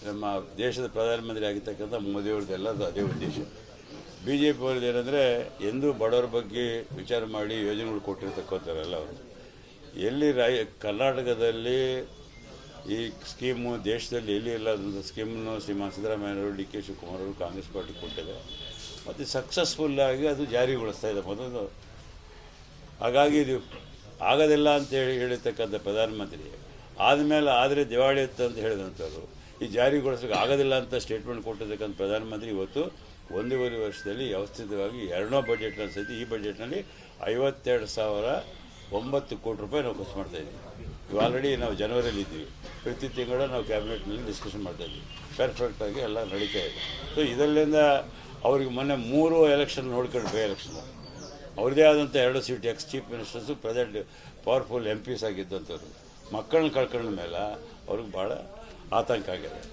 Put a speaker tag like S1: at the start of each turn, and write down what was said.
S1: ನಮ್ಮ ದೇಶದ ಪ್ರಧಾನಮಂತ್ರಿ ಆಗಿರ್ತಕ್ಕಂಥ ಮೋದಿಯವ್ರದ್ದೆಲ್ಲ ಅದೇ ಉದ್ದೇಶ. BJP ಅವ್ರದ್ದು ಏನಂದರೆ ಎಂದೂ ಬಡವರ ಬಗ್ಗೆ ವಿಚಾರ ಮಾಡಿ ಯೋಜನೆಗಳು ಕೊಟ್ಟಿರ್ತಕ್ಕಂಥವರೆಲ್ಲ ಅವರು. ಎಲ್ಲಿ ಕರ್ನಾಟಕದಲ್ಲಿ ಈ ಸ್ಕೀಮು ದೇಶದಲ್ಲಿ ಎಲ್ಲಿ ಇಲ್ಲದಂಥ ಸ್ಕೀಮನ್ನು ಶ್ರೀಮಾನ್ ಸಿದ್ದರಾಮಯ್ಯವರು, DK ಶಿವಕುಮಾರ್ ಅವರು ಕಾಂಗ್ರೆಸ್ ಪಾರ್ಟಿ ಕೊಟ್ಟಿದೆ ಮತ್ತು ಸಕ್ಸಸ್ಫುಲ್ಲಾಗಿ ಅದು ಜಾರಿಗೊಳಿಸ್ತಾ ಇದೆ ಮೊದಲು. ಹಾಗಾಗಿ ಇದು ಆಗೋದಿಲ್ಲ ಅಂತ ಹೇಳಿರ್ತಕ್ಕಂಥ ಪ್ರಧಾನಮಂತ್ರಿ ಆದಮೇಲೆ ಆದರೆ ದಿವಾಳಿ ಅಂತ ಹೇಳಿದಂಥವ್ರು ಈ ಜಾರಿಗೊಳಿಸೋಕೆ ಆಗೋದಿಲ್ಲ ಅಂತ ಸ್ಟೇಟ್ಮೆಂಟ್ ಕೊಟ್ಟಿರ್ತಕ್ಕಂಥ ಪ್ರಧಾನಮಂತ್ರಿ ಇವತ್ತು 1.5 ವರ್ಷದಲ್ಲಿ ವ್ಯವಸ್ಥಿತವಾಗಿ 2ನೇ ಬಜೆಟ್ನಲ್ಲಿ ಸಹಿತ ಈ ಬಜೆಟ್ನಲ್ಲಿ 52,009 ಕೋಟಿ ರೂಪಾಯಿ ನಾವು ಖರ್ಚು ಮಾಡ್ತಾಯಿದ್ದೀವಿ. ಇವು ಆಲ್ರೆಡಿ ನಾವು ಜನವರಿಯಲ್ಲಿ ಇದ್ದೀವಿ. ಪ್ರತಿ ತಿಂಗಳು ನಾವು ಕ್ಯಾಬಿನೆಟ್ನಲ್ಲಿ ಡಿಸ್ಕಷನ್ ಮಾಡ್ತಾಯಿದ್ವಿ. ಪರ್ಫೆಕ್ಟಾಗಿ ಎಲ್ಲ ನಡೀತಾ ಇದೆ. ಸೊ ಇದರಿಂದ ಅವ್ರಿಗೆ ಮೊನ್ನೆ 3 ಎಲೆಕ್ಷನ್ ನೋಡ್ಕೊಂಡು ಬೈ ಎಲೆಕ್ಷನ್ ಅವ್ರದ್ದೇ ಆದಂಥ 2 seat chief ministers present powerful MPs ಆಗಿದ್ದಂಥವ್ರು ಮಕ್ಕಳನ್ನ ಕಳ್ಕೊಂಡ ಮೇಲೆ ಅವ್ರಿಗೆ ಭಾಳ ಆತಂಕ ಆಗಿದೆ.